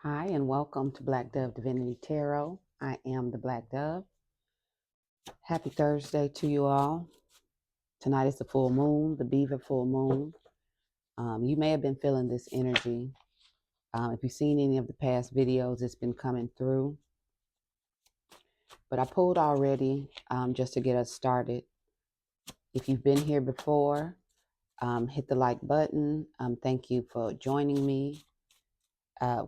Hi, and welcome to Black Dove Divinity Tarot. I am the Black Dove. Happy Thursday to you all. Tonight is the full moon, the Beaver full moon. You may have been feeling this energy. If you've seen any of the past videos, it's been coming through. But I pulled already just to get us started. If you've been here before, hit the like button. Thank you for joining me.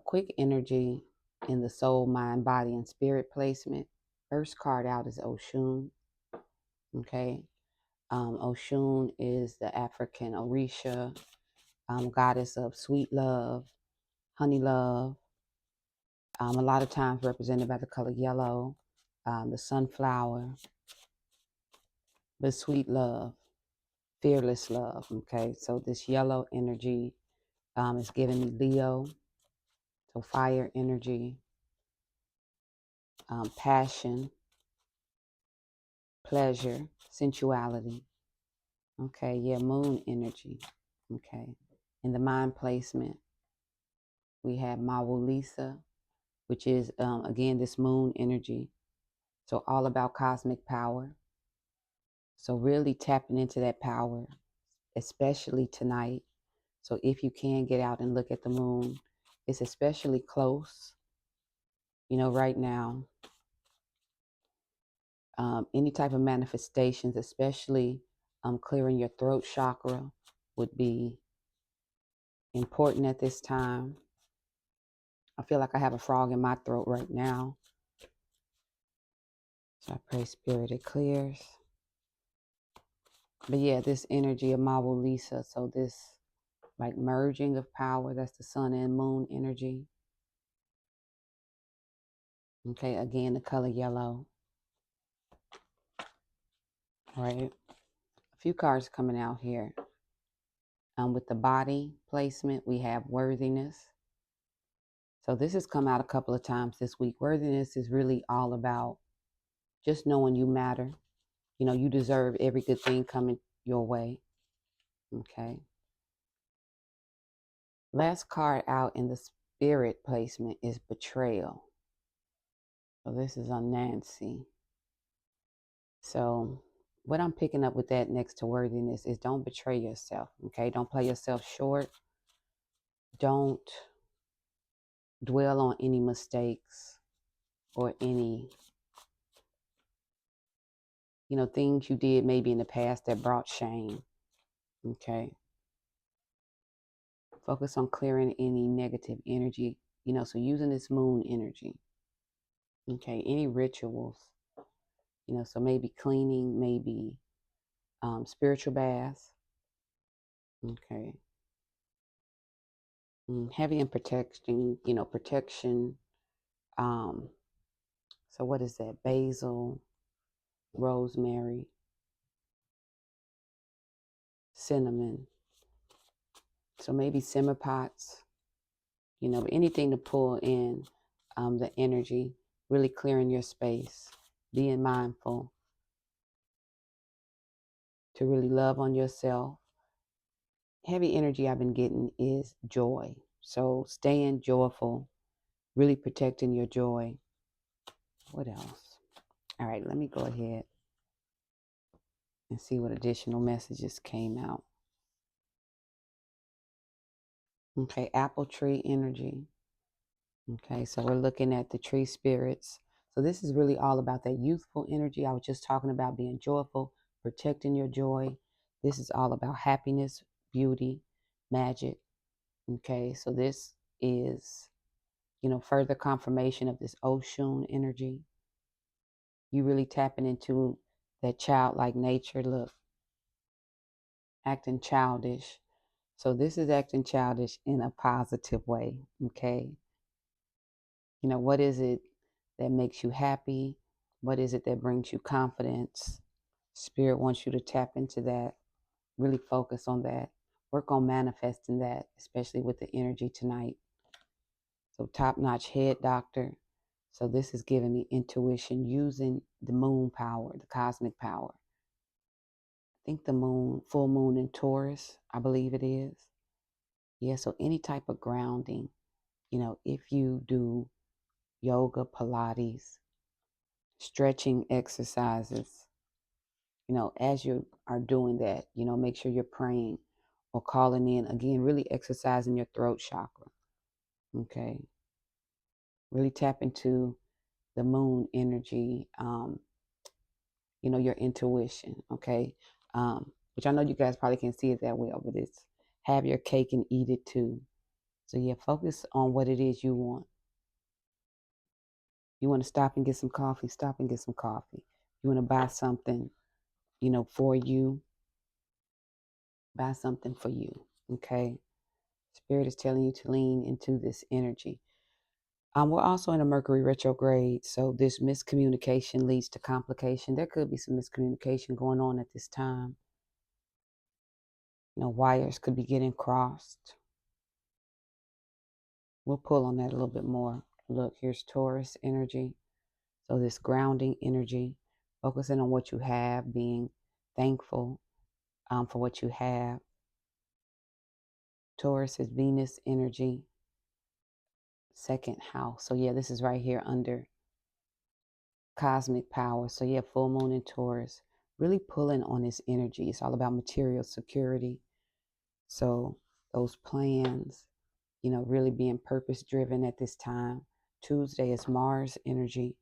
Quick energy in the soul, mind, body, and spirit placement. First card out is Oshun. Okay. Oshun is the African Orisha, goddess of sweet love, honey love, a lot of times represented by the color yellow, the sunflower, the sweet love, fearless love. Okay. So this yellow energy is giving me Leo, so fire energy, passion, pleasure, sensuality. Okay, yeah, moon energy. Okay. In the mind placement, we have Mawulisa, which is, again, this moon energy. So all about cosmic power. So really tapping into that power, especially tonight. So if you can get out and look at the moon, it's especially close, right now. Any type of manifestations, especially clearing your throat chakra, would be important at this time. I feel like I have a frog in my throat right now. So I pray, Spirit, it clears. But yeah, this energy of Mabu Lisa. So this like merging of power, that's the sun and moon energy. Okay, again, the color yellow. All right. A few cards coming out here. With the body placement, we have worthiness. So this has come out a couple of times this week. Worthiness is really all about just knowing you matter. You deserve every good thing coming your way. Okay. Last card out in the spirit placement is betrayal. So this is on Nancy. So what I'm picking up with that next to worthiness is don't betray yourself. Okay. Don't play yourself short. Don't dwell on any mistakes or any, things you did maybe in the past that brought shame. Okay. Focus on clearing any negative energy, so using this moon energy. Okay. Any rituals, so maybe cleaning, maybe spiritual baths. Okay. Heavy in protection, protection. So what is that? Basil, rosemary, cinnamon. So maybe simmer pots, anything to pull in the energy, really clearing your space, being mindful to really love on yourself. Heavy energy I've been getting is joy. So staying joyful, really protecting your joy. What else? All right, let me go ahead and see what additional messages came out. Okay, apple tree energy. Okay, so we're looking at the tree spirits. So this is really all about that youthful energy. I was just talking about being joyful, protecting your joy. This is all about happiness, beauty, magic. Okay, so this is, further confirmation of this Oshun energy. You really tapping into that childlike nature. Look, acting childish. So this is acting childish in a positive way. Okay. What is it that makes you happy? What is it that brings you confidence? Spirit wants you to tap into that. Really focus on that. Work on manifesting that, especially with the energy tonight. So top-notch head doctor. So this is giving me intuition using the moon power, the cosmic power. I think the moon, full moon in Taurus, I believe it is. Yeah, so any type of grounding. if you do yoga, Pilates, stretching exercises, as you are doing that, make sure you're praying or calling in, again, really exercising your throat chakra. Okay. Really tap into the moon energy, your intuition. Okay. Which I know you guys probably can't see it that well, but it's have your cake and eat it too. So yeah, focus on what it is you want. You want to stop and get some coffee, stop and get some coffee. You want to buy something, for you, buy something for you. Okay. Spirit is telling you to lean into this energy. We're also in a Mercury retrograde, so this miscommunication leads to complication. There could be some miscommunication going on at this time. Wires could be getting crossed. We'll pull on that a little bit more. Look, here's Taurus energy. So this grounding energy, focusing on what you have, being thankful for what you have. Taurus is Venus energy, second house. So yeah, this is right here under cosmic power. So yeah, full moon in Taurus, really pulling on this energy. It's all about material security. So those plans, really being purpose driven at this time. Tuesday is Mars energy.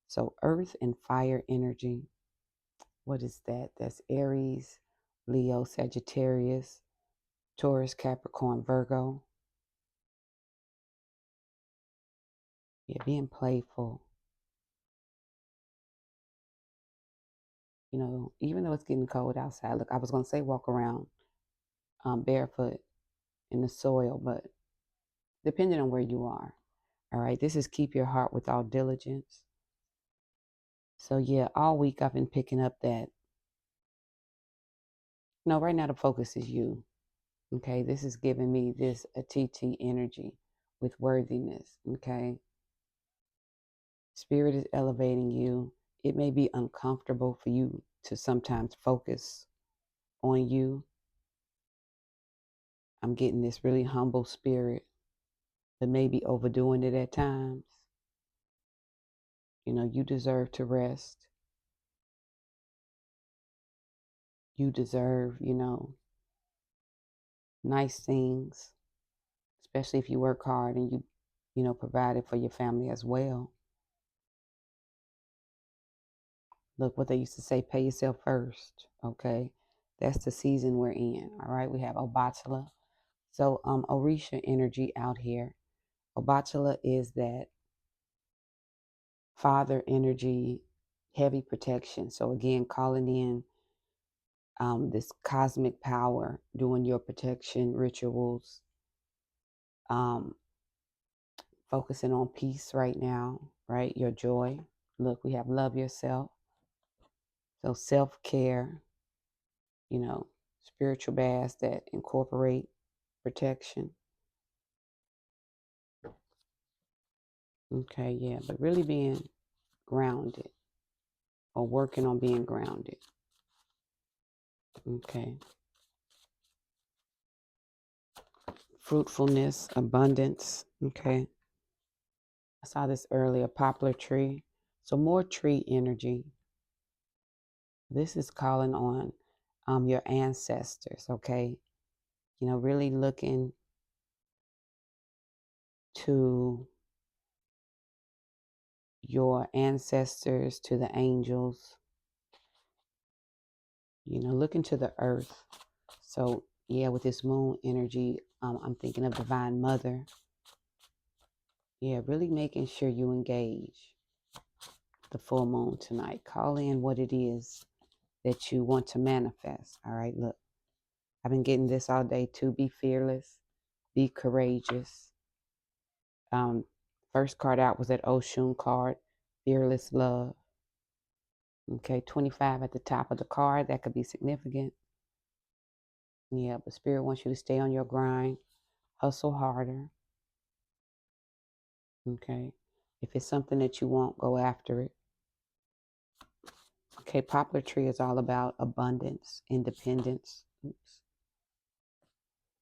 So earth and fire energy. What is that? That's Aries, Leo, Sagittarius, Taurus, Capricorn, Virgo. Yeah, being playful. Even though it's getting cold outside. Look, I was going to say walk around barefoot in the soil, but depending on where you are. All right, this is keep your heart with all diligence. So yeah, all week I've been picking up that. No, right now the focus is you. Okay, this is giving me this a TT energy with worthiness. Okay, spirit is elevating you. It may be uncomfortable for you to sometimes focus on you. I'm getting this really humble spirit, but maybe overdoing it at times. You deserve to rest. You deserve, nice things, especially if you work hard and you provide it for your family as well. Look, what they used to say, pay yourself first. Okay. That's the season we're in. All right. We have Obatala. So, Orisha energy out here. Obatala is that father energy, heavy protection. So again, calling in this cosmic power, doing your protection rituals, focusing on peace right now, right? Your joy. Look, we have love yourself. So self-care, spiritual baths that incorporate protection. Okay, yeah, but really being grounded or working on being grounded. Okay. Fruitfulness, abundance. Okay. I saw this earlier, poplar tree. So more tree energy. This is calling on your ancestors, okay? Really looking to your ancestors, to the angels, looking to the earth. So, yeah, with this moon energy, I'm thinking of Divine Mother. Yeah, really making sure you engage the full moon tonight. Call in what it is that you want to manifest. All right, look, I've been getting this all day too. Be fearless, be courageous. First card out was that Oshun card, fearless love. Okay, 25 at the top of the card. That could be significant. Yeah, but Spirit wants you to stay on your grind, hustle harder. Okay, if it's something that you want, go after it. Okay, poplar tree is all about abundance, independence,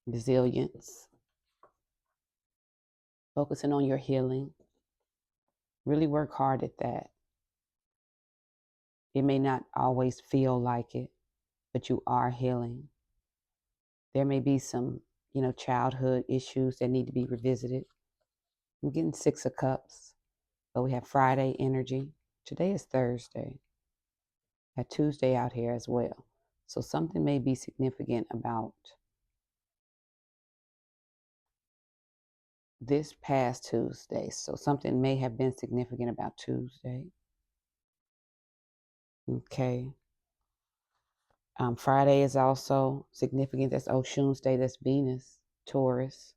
resilience. focusing on your healing. Really work hard at that. It may not always feel like it, but you are healing. There may be some, childhood issues that need to be revisited. I'm getting 6 of Cups, but we have Friday energy. Today is Thursday. Got Tuesday out here as well. So something may be significant about this past Tuesday. So something may have been significant about Tuesday. Okay. Friday is also significant. That's Oshun's day. That's Venus, Taurus.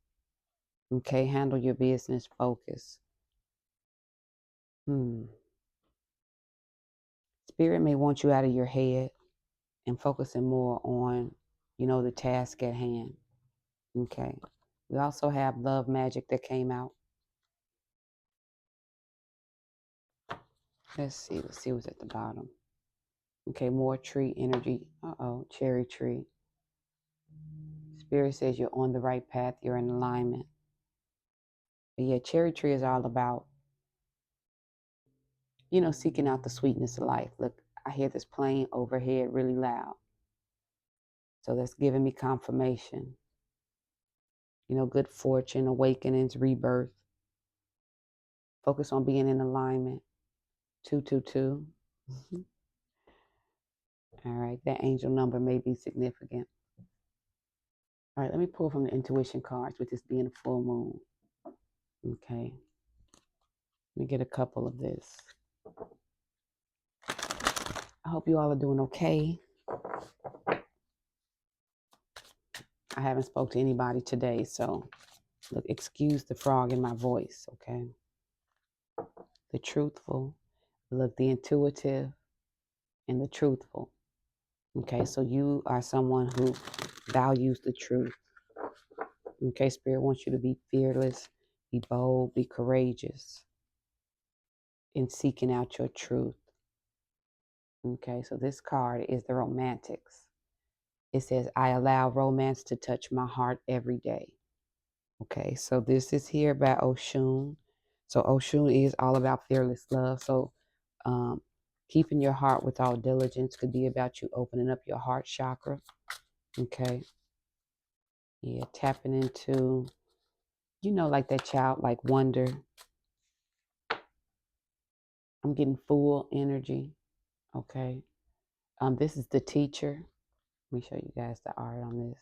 Okay. Handle your business. Focus. Spirit may want you out of your head and focusing more on, the task at hand. Okay. We also have Love Magic that came out. Let's see what's at the bottom. Okay, more tree energy. Cherry tree. Spirit says you're on the right path. You're in alignment. But yeah, cherry tree is all about, seeking out the sweetness of life. Look, I hear this plane overhead really loud. So that's giving me confirmation. Good fortune, awakenings, rebirth. Focus on being in alignment. 222. All right, that angel number may be significant. All right, let me pull from the intuition cards with this being a full moon. Okay. Let me get a couple of this. I hope you all are doing okay. I haven't spoke to anybody today, so look, excuse the frog in my voice, okay? The truthful, look, the intuitive, and the truthful. Okay, so you are someone who values the truth. Okay, Spirit wants you to be fearless, be bold, be courageous in seeking out your truth. Okay, so this card is the Romantics. It says, I allow romance to touch my heart every day. Okay, so this is here by Oshun. So Oshun is all about fearless love. So keeping your heart with all diligence could be about you opening up your heart chakra. Okay. Yeah, tapping into, like that childlike wonder. I'm getting full energy. Okay. This is the teacher. Let me show you guys the art on this.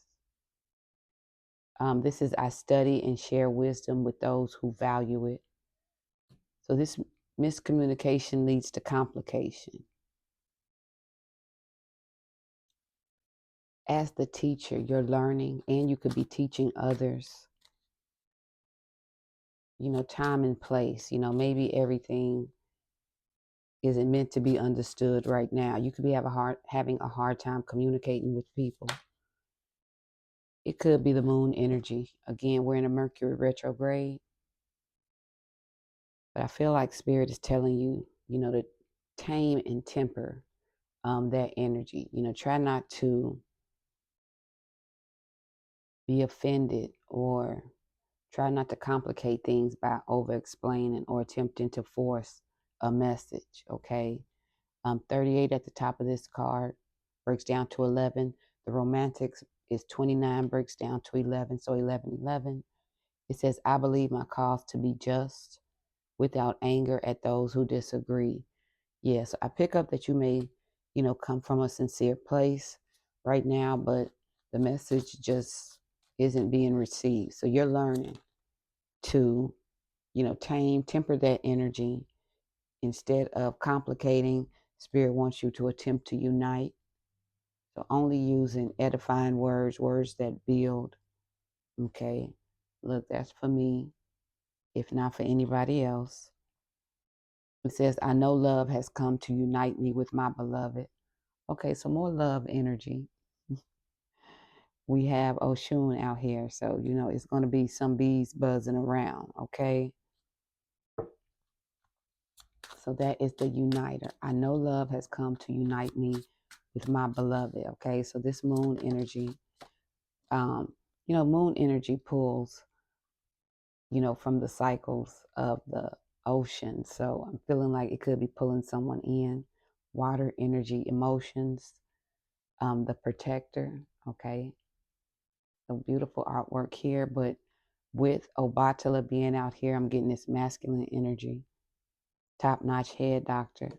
This is I study and share wisdom with those who value it. So this miscommunication leads to complication. As the teacher, you're learning and you could be teaching others, time and place. Maybe everything isn't meant to be understood right now. You could be having a hard time communicating with people. It could be the moon energy. Again, we're in a Mercury retrograde. But I feel like Spirit is telling you, to tame and temper that energy. Try not to be offended or try not to complicate things by over explaining or attempting to force a message. Okay. 38 at the top of this card breaks down to 11. The Romantics is 29, breaks down to 11. So 11, 11. It says, I believe my cause to be just without anger at those who disagree. Yes, I pick up that you may, come from a sincere place right now, but the message just isn't being received. So you're learning to, temper that energy instead of complicating. Spirit wants you to attempt to unite. So only using edifying words, words that build. Okay. Look, that's for me, if not for anybody else. It says, I know love has come to unite me with my beloved. Okay, so more love energy. We have Oshun out here, so it's going to be some bees buzzing around. Okay, so that is the uniter. I know love has come to unite me with my beloved. Okay, so this moon energy, moon energy pulls from the cycles of the ocean. So I'm feeling like it could be pulling someone in. Water, energy, emotions, the protector, okay? So beautiful artwork here, but with Obatala being out here, I'm getting this masculine energy. Top-notch head doctor.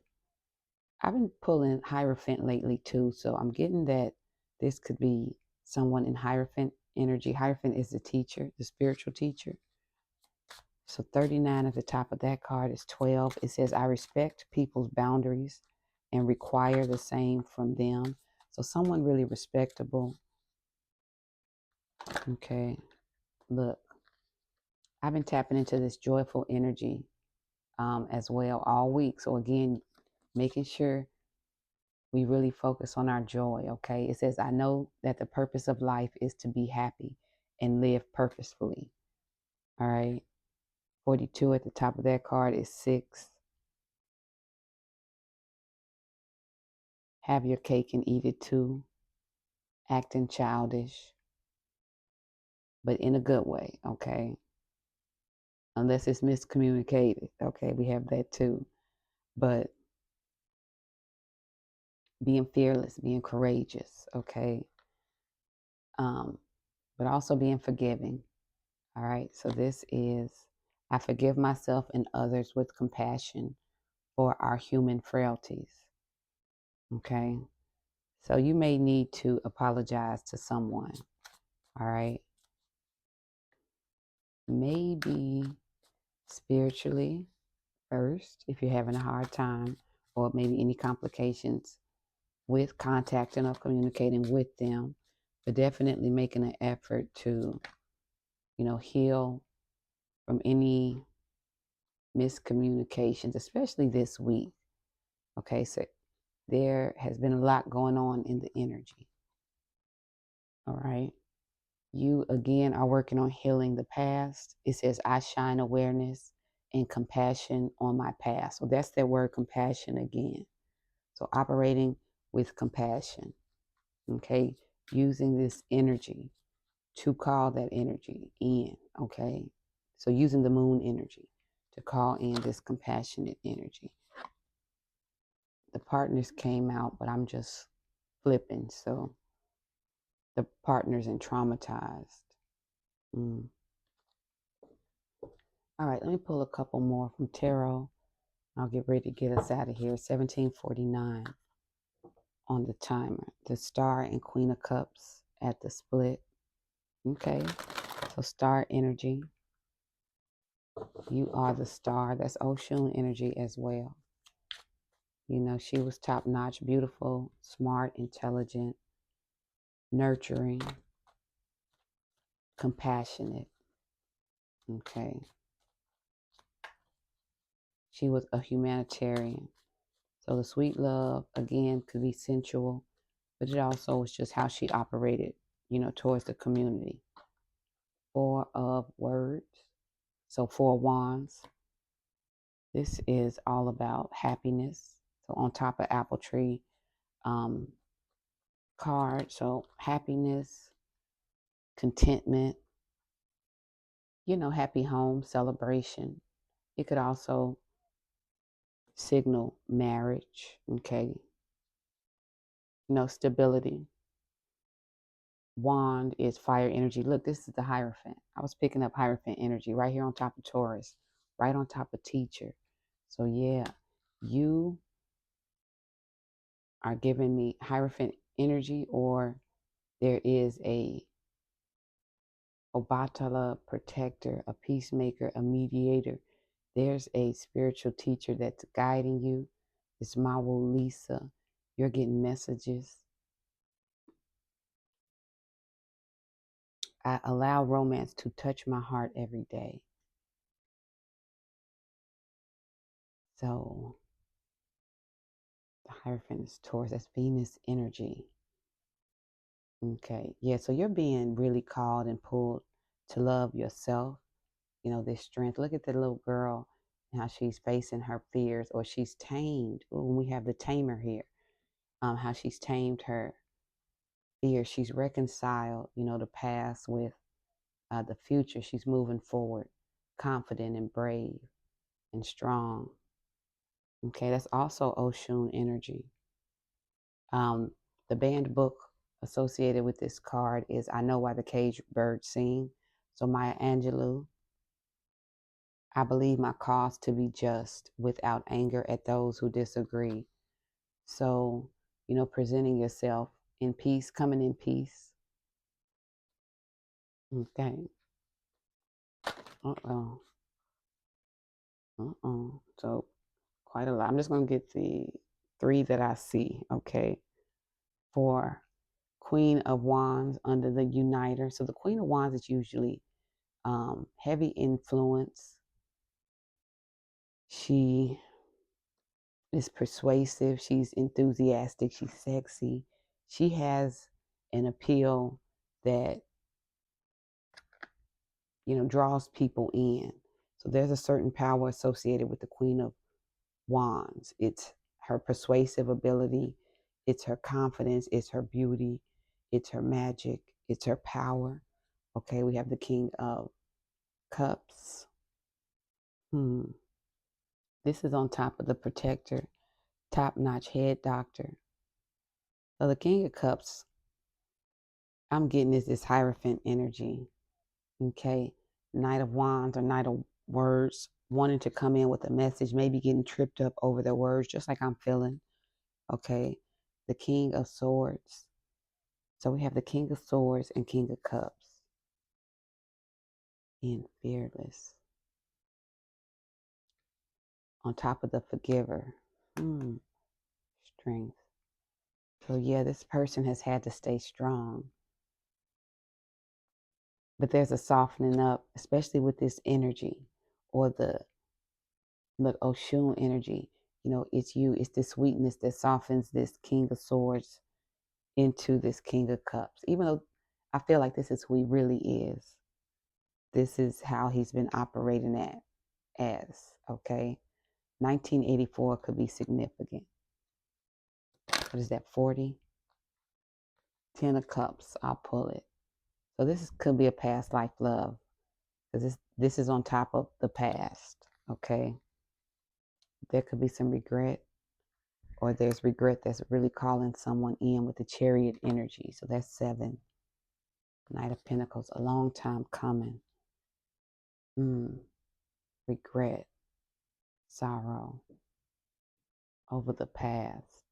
I've been pulling Hierophant lately too, so I'm getting that this could be someone in Hierophant energy. Hierophant is the teacher, the spiritual teacher. So 39 at the top of that card is 12. It says, I respect people's boundaries and require the same from them. So someone really respectable. Okay, look, I've been tapping into this joyful energy as well all week. So again, making sure we really focus on our joy, okay? It says, I know that the purpose of life is to be happy and live purposefully, all right? 42 at the top of that card is 6. Have your cake and eat it too. Acting childish, but in a good way, okay? Unless it's miscommunicated, okay? We have that too. But being fearless, being courageous, okay? But also being forgiving, all right? So this is, I forgive myself and others with compassion for our human frailties, okay? So you may need to apologize to someone, all right? Maybe spiritually first, if you're having a hard time, or maybe any complications with contacting or communicating with them, but definitely making an effort to, heal from any miscommunications, especially this week. Okay, so there has been a lot going on in the energy. All right. You again are working on healing the past. It says, I shine awareness and compassion on my past. So that's that word compassion again. So operating with compassion, okay? Using this energy to call that energy in, okay? So using the moon energy to call in this compassionate energy. The partners came out, but I'm just flipping. So the partners and traumatized. All right, let me pull a couple more from tarot. I'll get ready to get us out of here. 1749 on the timer. The Star and Queen of Cups at the split. Okay, so star energy. You are the star. That's Oshun energy as well. She was top notch, beautiful, smart, intelligent, nurturing, compassionate. Okay. She was a humanitarian. So the sweet love, again, could be sensual, but it also was just how she operated, towards the community. 4 of Words. So 4 Wands. This is all about happiness. So on top of apple tree card. So happiness, contentment, happy home, celebration. It could also signal marriage, okay? Stability. Wand is fire energy. Look, this is the Hierophant. I was picking up Hierophant energy right here on top of Taurus, right on top of teacher. So yeah, you are giving me Hierophant energy, or there is a Obatala protector, a peacemaker, a mediator. There's a spiritual teacher that's guiding you. It's Mawu Lisa. You're getting messages. I allow romance to touch my heart every day. So the Hierophant is Taurus. That's Venus energy. Okay. Yeah, so you're being really called and pulled to love yourself. This strength. Look at the little girl and how she's facing her fears, or she's tamed. When we have the tamer here, how she's tamed her fear. She's reconciled, the past with the future. She's moving forward. confident and brave and strong. Okay, that's also Oshun energy. The banned book associated with this card is I Know Why the Caged Birds Sing. So Maya Angelou, I believe my cause to be just without anger at those who disagree. So, presenting yourself in peace, coming in peace. Okay. Uh-oh. Uh-oh. So quite a lot. I'm just going to get the 3 that I see. Okay. For Queen of Wands under the Uniter. So the Queen of Wands is usually heavy influence. She is persuasive. She's enthusiastic. She's sexy. She has an appeal that, draws people in. So there's a certain power associated with the Queen of Wands. It's her persuasive ability. It's her confidence. It's her beauty. It's her magic. It's her power. Okay, we have the King of Cups. This is on top of the Protector, top-notch head doctor. So the King of Cups, I'm getting this Hierophant energy. Okay, Knight of Wands or Knight of Words, wanting to come in with a message, maybe getting tripped up over their words, just like I'm feeling. Okay, the King of Swords. So we have the King of Swords and King of Cups. Being fearless. On top of the Forgiver. Strength. So yeah, this person has had to stay strong. But there's a softening up, especially with this energy or the Oshun energy. It's the sweetness that softens this King of Swords into this King of Cups. Even though I feel like this is who he really is. This is how he's been operating as, okay? 1984 could be significant. What is that, 40? 10 of Cups, I'll pull it. So this could be a past life love, because this is on top of the past, okay? There could be some regret, or there's regret that's really calling someone in with the Chariot energy. So that's 7. Knight of Pentacles, a long time coming. Regret, sorrow over the past.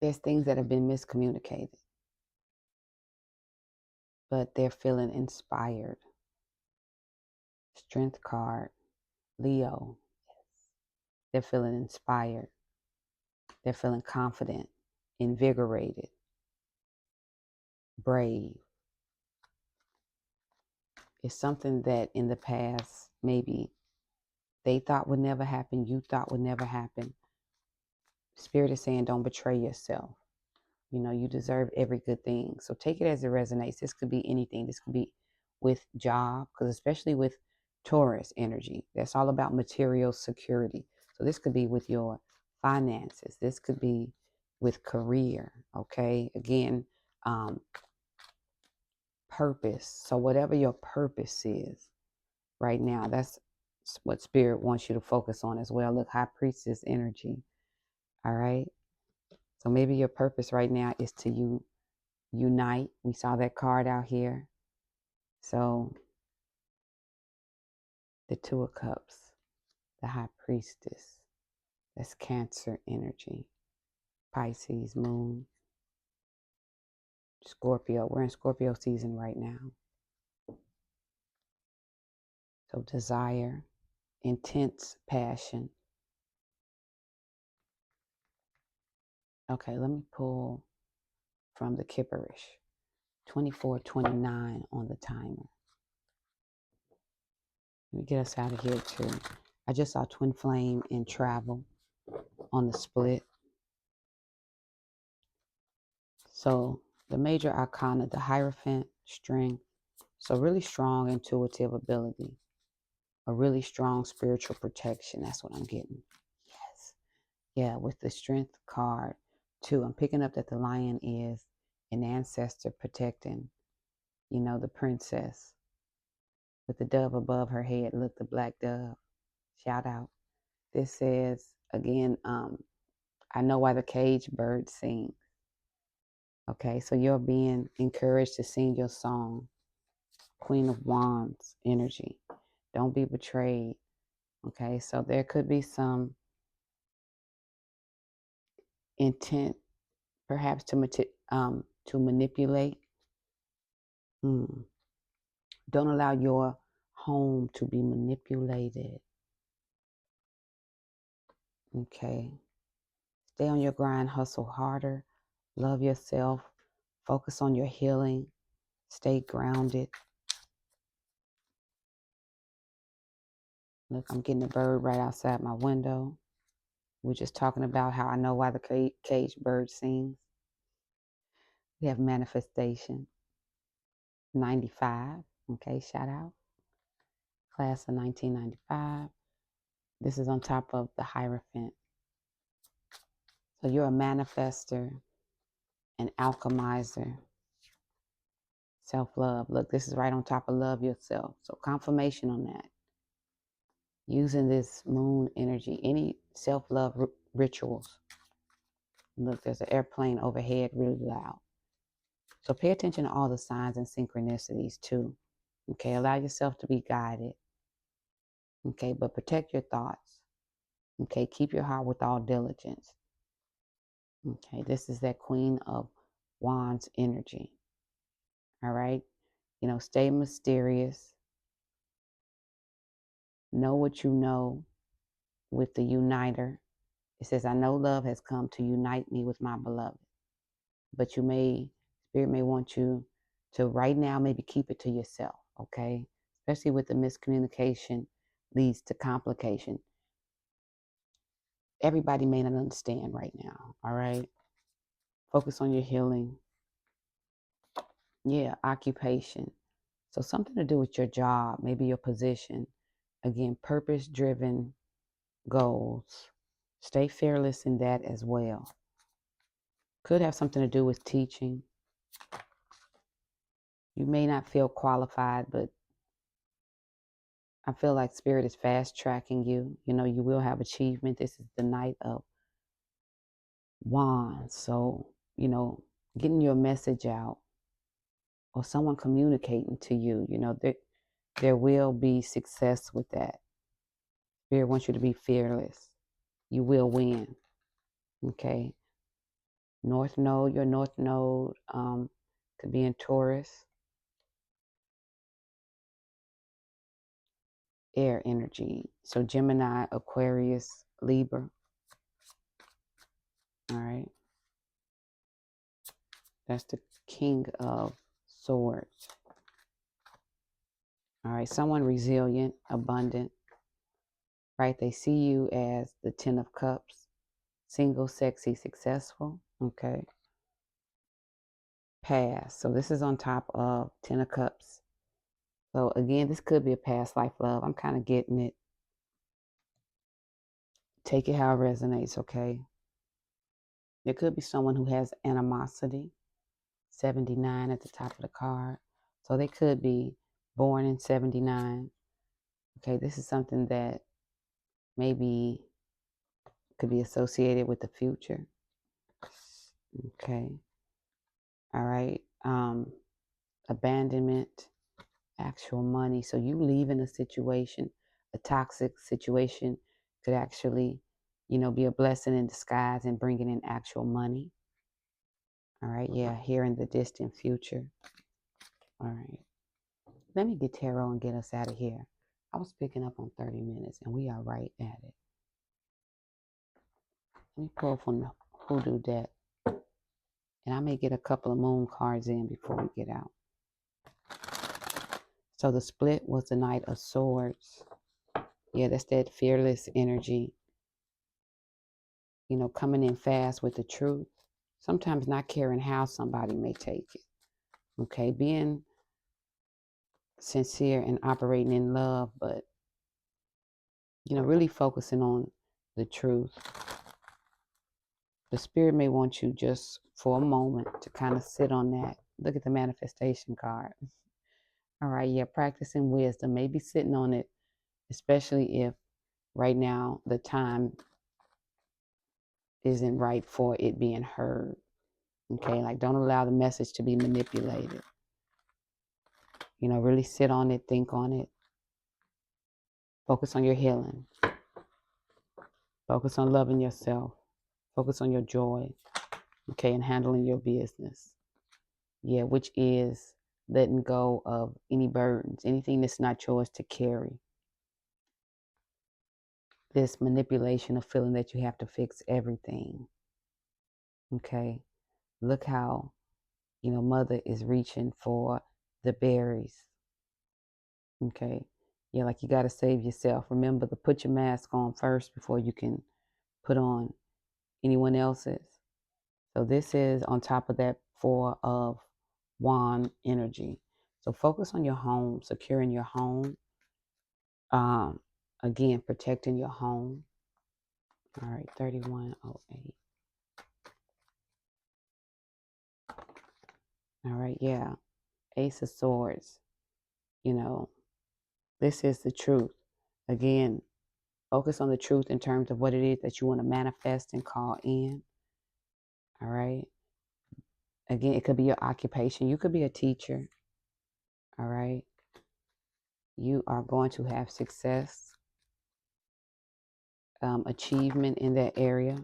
There's things that have been miscommunicated, but they're feeling inspired. Strength card, Leo. They're feeling inspired. They're feeling confident, invigorated, brave. It's something that in the past maybe they thought would never happen, you thought would never happen. Spirit is saying, don't betray yourself. You deserve every good thing. So take it as it resonates. This could be anything. This could be with job, because especially with Taurus energy, that's all about material security. So this could be with your finances. This could be with career, okay? Again, purpose. So whatever your purpose is right now, that's what Spirit wants you to focus on as well. Look, High Priestess energy, all right? So maybe your purpose right now is to unite. We saw that card out here. So the 2 of Cups, the High Priestess, that's Cancer energy. Pisces, Moon, Scorpio. We're in Scorpio season right now. So desire, intense passion. Okay, let me pull from the Kipperish. 24:29 on the timer. Let me get us out of here too. I just saw Twin Flame in Travel on the split. So the major arcana, the Hierophant, strength. So really strong intuitive ability. A really strong spiritual protection. That's what I'm getting. Yes. Yeah, with the strength card too. I'm picking up that the Lion is an ancestor protecting, the princess with the dove above her head. Look, the black dove. Shout out. This says, again, I know why the caged bird sings. Okay, so you're being encouraged to sing your song. Queen of Wands energy. Don't be betrayed. Okay, so there could be some intent, perhaps to manipulate. Don't allow your home to be manipulated. Okay, stay on your grind, hustle harder, love yourself, focus on your healing, stay grounded. Look, I'm getting a bird right outside my window. We're just talking about how I know why the caged bird sings. We have manifestation. 95. Okay, shout out. Class of 1995. This is on top of the Hierophant. So you're a manifester, an alchemizer, self-love. Look, this is right on top of love yourself. So confirmation on that. Using this moon energy, any self-love rituals. Look, there's an airplane overhead really loud. So pay attention to all the signs and synchronicities too. Okay, allow yourself to be guided. Okay, but protect your thoughts. Okay, keep your heart with all diligence. Okay, this is that Queen of Wands energy. All right, stay mysterious. Know what you know with the uniter. It says, I know love has come to unite me with my beloved. But Spirit may want you to right now maybe keep it to yourself, okay? Especially with the miscommunication leads to complication. Everybody may not understand right now, all right? Focus on your healing. Yeah, occupation. So something to do with your job, maybe your position. Again, purpose-driven goals. Stay fearless in that as well. Could have something to do with teaching. You may not feel qualified, but I feel like Spirit is fast tracking you. You will have achievement. This is the Knight of Wands. So, getting your message out or someone communicating to you, there will be success with that. Spirit wants you to be fearless. You will win. Okay. Your North Node could be in Taurus. Air energy. So Gemini, Aquarius, Libra. All right. That's the King of Swords. All right. Someone resilient, abundant, right? They see you as the 10 of Cups, single, sexy, successful. Okay. Past. So this is on top of 10 of Cups. So again, this could be a past life love. I'm kind of getting it. Take it how it resonates, okay? There could be someone who has animosity. 79 at the top of the card. So they could be born in 79. Okay, this is something that maybe could be associated with the future. Okay. All right. Abandonment, actual money. So you leaving a situation, a toxic situation could actually, be a blessing in disguise and bringing in actual money. All right. Yeah. Here in the distant future. All right. Let me get tarot and get us out of here. I was picking up on 30 minutes and we are right at it. Let me pull from the hoodoo deck. And I may get a couple of moon cards in before we get out. So the split was the Knight of Swords. Yeah, that's that fearless energy. Coming in fast with the truth. Sometimes not caring how somebody may take it. Okay, being sincere and operating in love, but, really focusing on the truth. The spirit may want you just for a moment to kind of sit on that. Look at the manifestation card. All right, yeah, practicing wisdom, maybe sitting on it, especially if right now the time isn't right for it being heard. Okay, like don't allow the message to be manipulated. You know, really sit on it, think on it, focus on your healing, focus on loving yourself, focus on your joy, okay, and handling your business. Yeah, which is letting go of any burdens, anything that's not yours to carry. This manipulation of feeling that you have to fix everything. Okay, look how, mother is reaching for the berries. Okay, yeah, like you got to save yourself. Remember to put your mask on first before you can put on anyone else's. So this is on top of that Four of Wand energy. So focus on your home, securing your home. Again, protecting your home. All right, 3108. All right, yeah. Ace of Swords. This is the truth. Again, focus on the truth in terms of what it is that you want to manifest and call in. All right. Again, it could be your occupation. You could be a teacher. All right. You are going to have success, achievement in that area,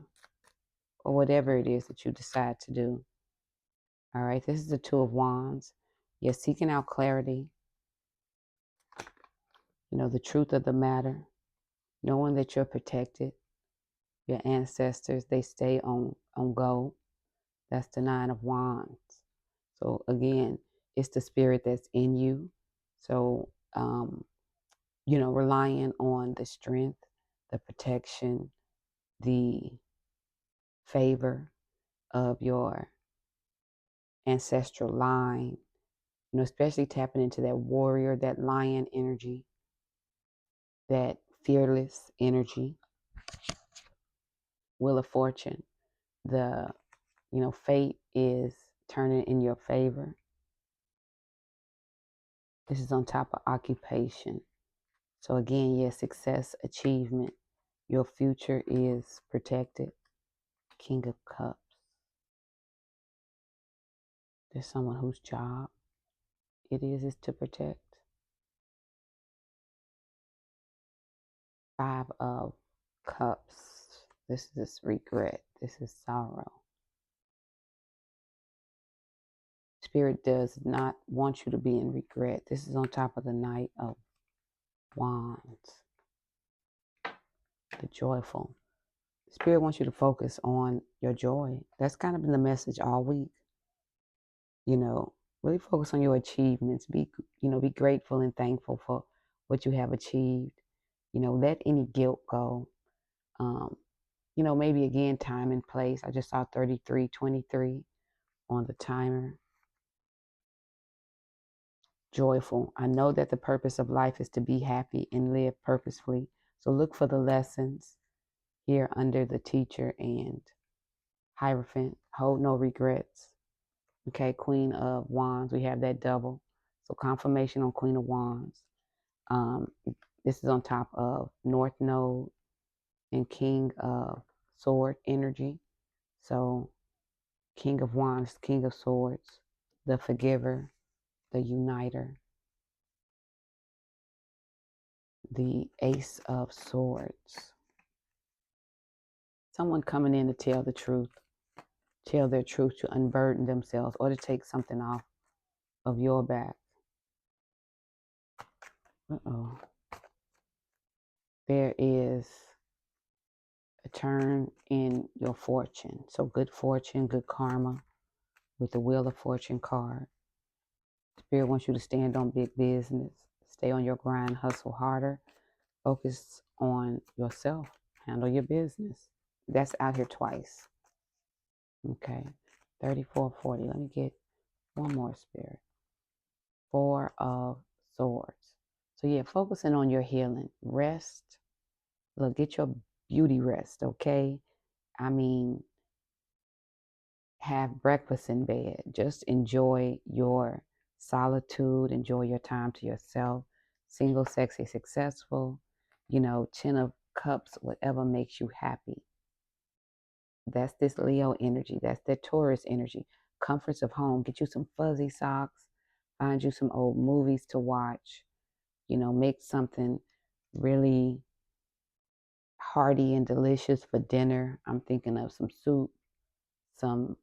or whatever it is that you decide to do. All right. This is the Two of Wands. You're seeking out clarity, the truth of the matter, knowing that you're protected. Your ancestors, they stay on go. That's the Nine of Wands. So again, it's the spirit that's in you. So, relying on the strength, the protection, the favor of your ancestral line, especially tapping into that warrior, that lion energy, that fearless energy, Wheel of Fortune. The, fate is turning in your favor. This is on top of occupation. So again, yes, success, achievement. Your future is protected. King of Cups. There's someone whose job it is to protect. Five of Cups. This is regret. This is sorrow. Spirit does not want you to be in regret. This is on top of the Knight of Wands. The joyful. Spirit wants you to focus on your joy. That's kind of been the message all week. Really focus on your achievements. Be grateful and thankful for what you have achieved. Let any guilt go. Maybe again, time and place. I just saw 3323 on the timer. Joyful. I know that the purpose of life is to be happy and live purposefully. So look for the lessons here under the teacher and Hierophant. Hold no regrets. Okay, Queen of Wands. We have that double. So confirmation on Queen of Wands. This is on top of North Node and King of Sword energy. So King of Wands, King of Swords, the Forgiver, the Uniter, the Ace of Swords. Someone coming in to tell the truth, tell their truth, to unburden themselves or to take something off of your back. There is a turn in your fortune. So good fortune, good karma with the Wheel of Fortune card. Spirit wants you to stand on big business. Stay on your grind, hustle harder. Focus on yourself. Handle your business. That's out here twice. Okay. 3440. Let me get one more, Spirit. Four of Swords. So yeah, focusing on your healing. Rest. Look, get your beauty rest, okay? I mean, have breakfast in bed. Just enjoy your solitude, enjoy your time to yourself. Single, sexy, successful, 10 of cups, whatever makes you happy. That's this Leo energy. That's that Taurus energy. Comforts of home. Get you some fuzzy socks. Find you some old movies to watch. Make something really hearty and delicious for dinner. I'm thinking of some soup, some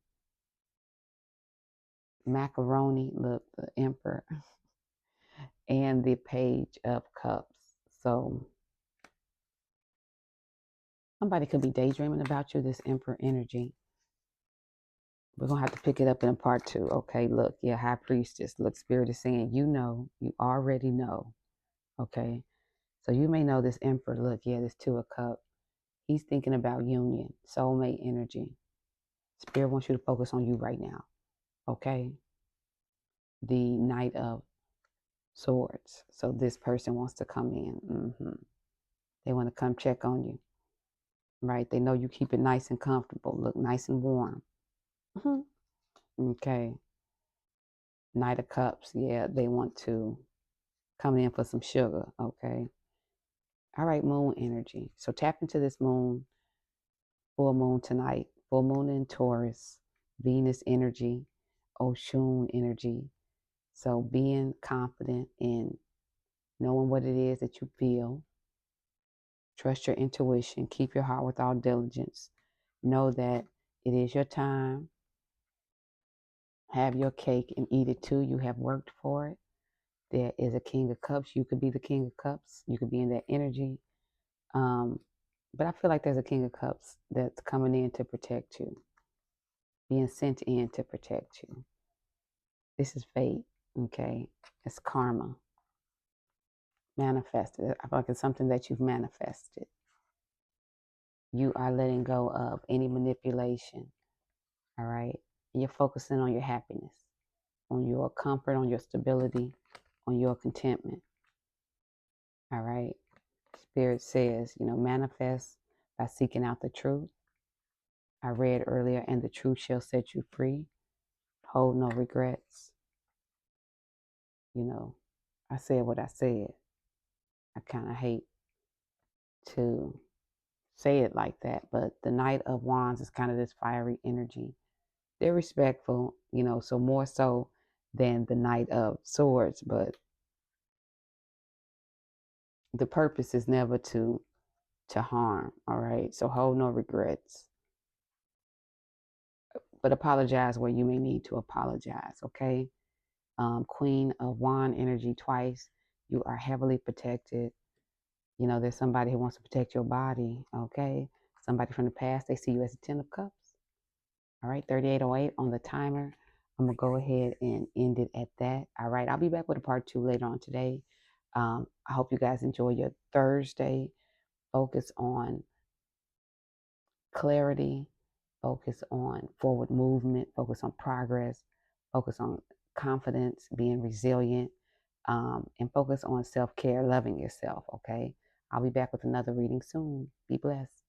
macaroni. Look, the Emperor and the Page of Cups. So somebody could be daydreaming about you, this Emperor energy. We're going to have to pick it up in a part 2. Okay, look, yeah, High Priestess. Look, Spirit is saying, you already know. Okay, so you may know this Emperor. Look, yeah, this 2 of Cups. He's thinking about union, soulmate energy. Spirit wants you to focus on you right now. Okay, the Knight of Swords. So this person wants to come in. They want to come check on you. Right? They know you keep it nice and comfortable. Look nice and warm. Okay. Knight of Cups. Yeah, they want to come in for some sugar. Okay. All right, moon energy. So tap into this moon, full moon tonight. Full moon in Taurus, Venus energy, Oshun energy. So being confident in knowing what it is that you feel. Trust your intuition. Keep your heart with all diligence. Know that it is your time. Have your cake and eat it too. You have worked for it. There is a King of Cups. You could be the King of Cups. You could be in that energy. But I feel like there's a King of Cups that's coming in to protect you, being sent in to protect you. This is fate, okay? It's karma. Manifested. I feel like it's something that you've manifested. You are letting go of any manipulation, all right? And you're focusing on your happiness, on your comfort, on your stability, on your contentment, all right? Spirit says, manifest by seeking out the truth. I read earlier, and the truth shall set you free. Hold no regrets. I said what I said. I kind of hate to say it like that, but the Knight of Wands is kind of this fiery energy. They're respectful, so more so than the Knight of Swords, but the purpose is never to harm, all right? So hold no regrets. But apologize where you may need to apologize, okay? Queen of Wand energy twice. You are heavily protected. There's somebody who wants to protect your body, okay? Somebody from the past, they see you as a 10 of Cups. All right, 3808 on the timer. I'm going to go ahead and end it at that. All right, I'll be back with a part 2 later on today. I hope you guys enjoy your Thursday. Focus on clarity. Focus on forward movement. Focus on progress. Focus on confidence, being resilient. And focus on self-care, loving yourself, okay? I'll be back with another reading soon. Be blessed.